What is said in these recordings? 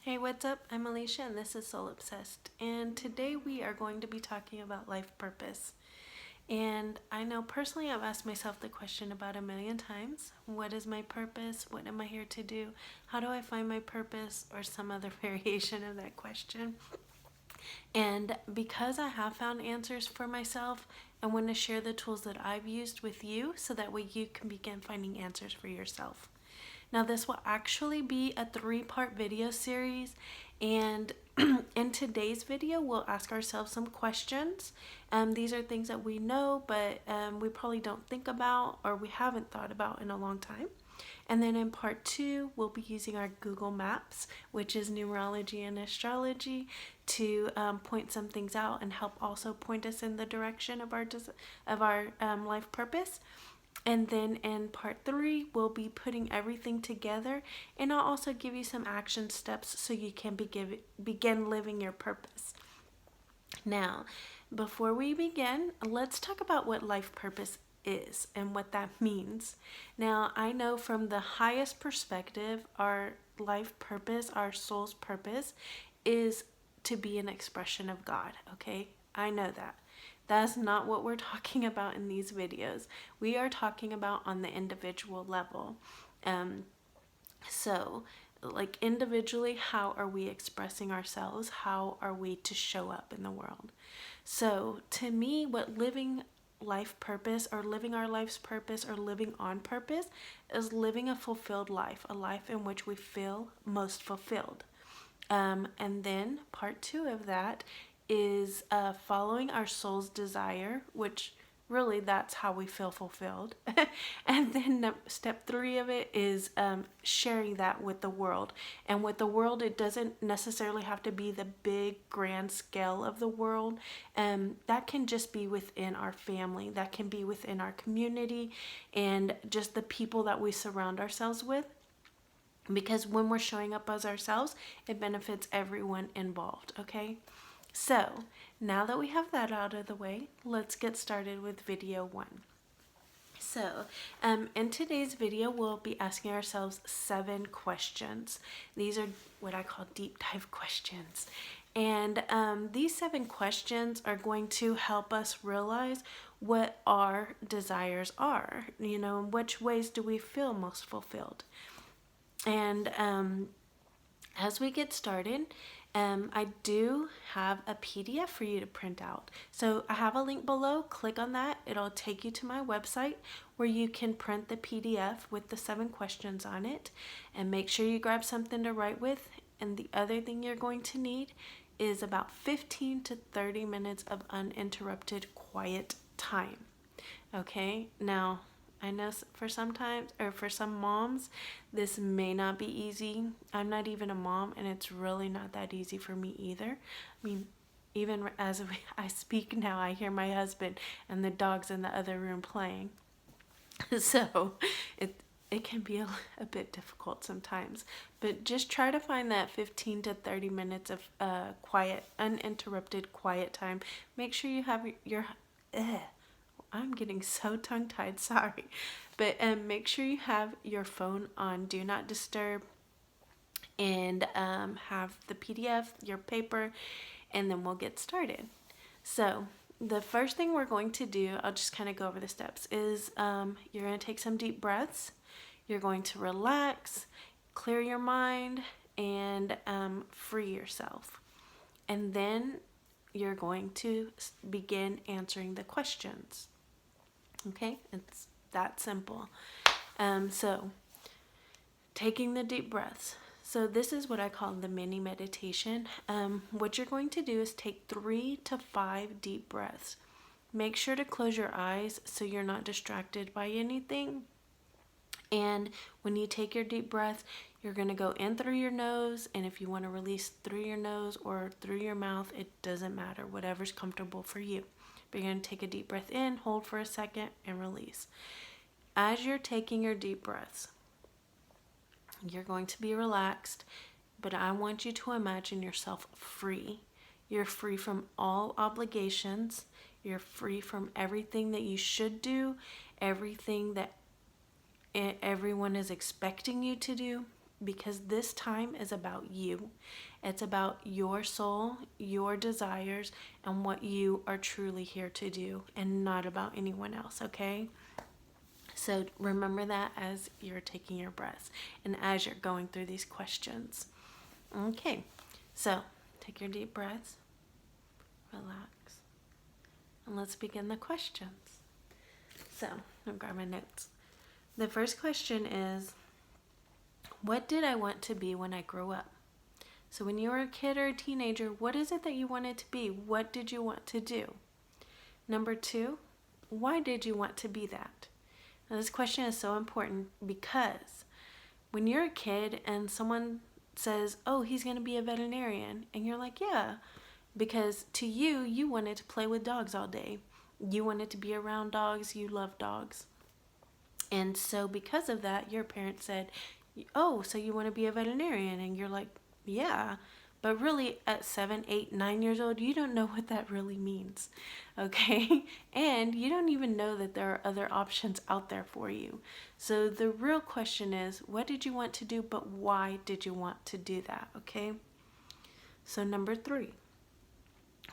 Hey, what's up? I'm Alicia and this is Soul Obsessed. And today we are going to be talking about life purpose. And I know personally I've asked myself the question about a million times. What is my purpose? What am I here to do? How do I find my purpose? Or some other variation of that question. And because I have found answers for myself, I want to share the tools that I've used with you so that way you can begin finding answers for yourself. Now this will actually be a 3-part video series, and in today's video we'll ask ourselves some questions. These are things that we know but we probably don't think about or we haven't thought about in a long time. And then in part 2 we'll be using our Google Maps, which is numerology and astrology, to point some things out and help also point us in the direction of our life purpose. And then in part 3, we'll be putting everything together, and I'll also give you some action steps so you can begin living your purpose. Now, before we begin, let's talk about what life purpose is and what that means. Now, I know from the highest perspective, our life purpose, our soul's purpose, is to be an expression of God, okay? I know that. That's not what we're talking about in these videos. We are talking about on the individual level. So, like individually, how are we expressing ourselves? How are we to show up in the world? So, to me, what living life purpose or living our life's purpose or living on purpose is living a fulfilled life, a life in which we feel most fulfilled. And then part 2 of that is following our soul's desire, which really that's how we feel fulfilled. And then step 3 of it is sharing that with the world. And with the world, it doesn't necessarily have to be the big grand scale of the world. That can just be within our family, that can be within our community, and just the people that we surround ourselves with. Because when we're showing up as ourselves, it benefits everyone involved, okay? So, now that we have that out of the way, let's get started with video 1. So, in today's video, we'll be asking ourselves 7 questions. These are what I call deep dive questions. And these 7 questions are going to help us realize what our desires are. You know, in which ways do we feel most fulfilled? And as we get started, I do have a PDF for you to print out. So I have a link below. Click on that. It'll take you to my website where you can print the PDF with the 7 questions on it. And make sure you grab something to write with. And the other thing you're going to need is about 15 to 30 minutes of uninterrupted quiet time. Okay, now I know for some moms, this may not be easy. I'm not even a mom, and it's really not that easy for me either. I mean, even as I speak now, I hear my husband and the dogs in the other room playing. So it can be a bit difficult sometimes. But just try to find that 15 to 30 minutes of quiet, uninterrupted quiet time. Make sure you have your... I'm getting so tongue-tied, sorry. But make sure you have your phone on Do Not Disturb and have the PDF, your paper, and then we'll get started. So the first thing we're going to do, I'll just kind of go over the steps, is you're going to take some deep breaths. You're going to relax, clear your mind, and free yourself. And then you're going to begin answering the questions. Okay, it's that simple. So taking the deep breaths. So this is what I call the mini meditation. What you're going to do is take 3 to 5 deep breaths. Make sure to close your eyes so you're not distracted by anything. And when you take your deep breath, you're going to go in through your nose, and if you want to release through your nose or through your mouth, it doesn't matter, whatever's comfortable for you. But you're going to take a deep breath in, hold for a second, and release. As you're taking your deep breaths, you're going to be relaxed, but I want you to imagine yourself free. You're free from all obligations. You're free from everything that you should do, everything that everyone is expecting you to do. because this time is about you. It's about your soul, your desires, and what you are truly here to do, and not about anyone else, okay? So remember that as you're taking your breaths and as you're going through these questions. Okay, so take your deep breaths, relax, and let's begin the questions. So I'll grab my notes. The first question is, what did I want to be when I grew up? So when you were a kid or a teenager, what is it that you wanted to be? What did you want to do? Number 2, why did you want to be that? Now this question is so important because when you're a kid and someone says, oh, he's going to be a veterinarian, and you're like, yeah, because to you, you wanted to play with dogs all day. You wanted to be around dogs. You love dogs. And so because of that, your parents said, oh, so you want to be a veterinarian? And you're like, yeah. But really at 7, 8, 9 years old, you don't know what that really means, okay? And you don't even know that there are other options out there for you. So the real question is, what did you want to do, but why did you want to do that, okay? So number 3,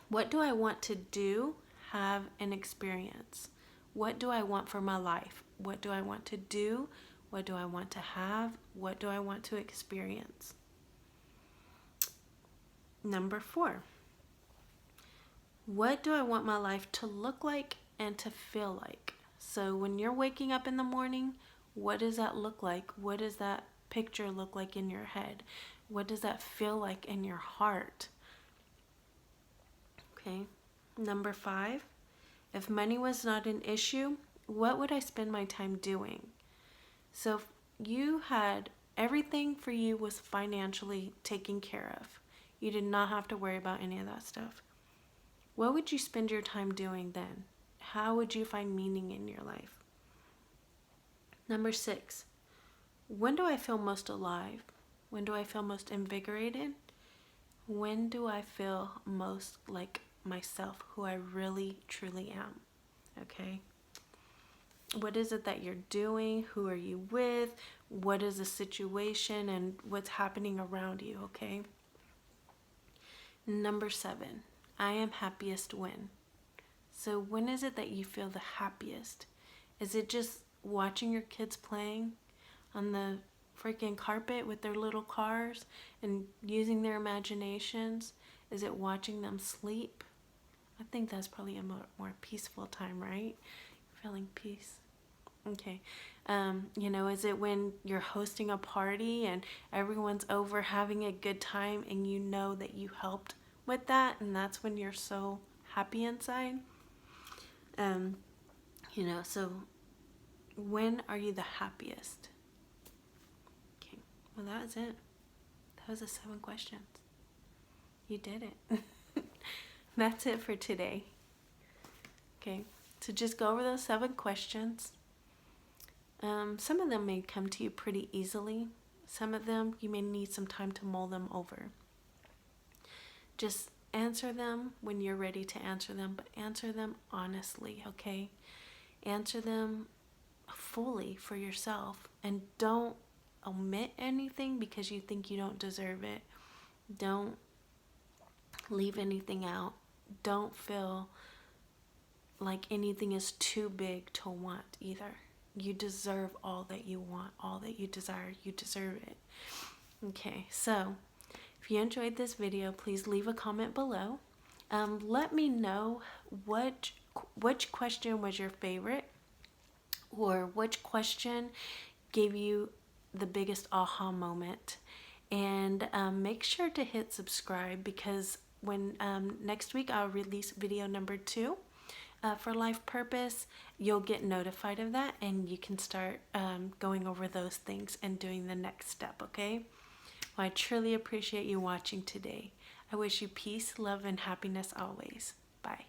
what do I want to do, have, and experience? What do I want for my life? What do I want to do? What do I want to have? What do I want to experience? Number 4, what do I want my life to look like and to feel like? So when you're waking up in the morning, what does that look like? What does that picture look like in your head? What does that feel like in your heart? Okay. Number 5, if money was not an issue, what would I spend my time doing? So if you had everything for you was financially taken care of, you did not have to worry about any of that stuff, what would you spend your time doing then? How would you find meaning in your life? Number 6, when do I feel most alive? When do I feel most invigorated? When do I feel most like myself, who I really, truly am? Okay. What is it that you're doing? Who are you with? What is the situation and what's happening around you? Okay. Number 7, I am happiest when. So when is it that you feel the happiest? Is it just watching your kids playing on the freaking carpet with their little cars and using their imaginations? Is it watching them sleep? I think that's probably a more peaceful time, right? Feeling peace. Okay. Is it when you're hosting a party and everyone's over having a good time and you know that you helped with that, and that's when you're so happy inside? So when are you the happiest? Okay. Well, that was it. That was the 7 questions. You did it. That's it for today. Okay. So just go over those 7 questions. Some of them may come to you pretty easily. Some of them you may need some time to mull them over. Just answer them when you're ready to answer them, but answer them honestly, okay? Answer them fully for yourself, and don't omit anything because you think you don't deserve it. Don't leave anything out. Don't feel like anything is too big to want either. You deserve all that you want, all that you desire. You deserve it. Okay, so if you enjoyed this video, please leave a comment below. Let me know which question was your favorite, or which question gave you the biggest aha moment. And make sure to hit subscribe, because when next week I'll release video number 2 for life purpose, you'll get notified of that, and you can start going over those things and doing the next step, okay? Well, I truly appreciate you watching today. I wish you peace, love, and happiness always. Bye.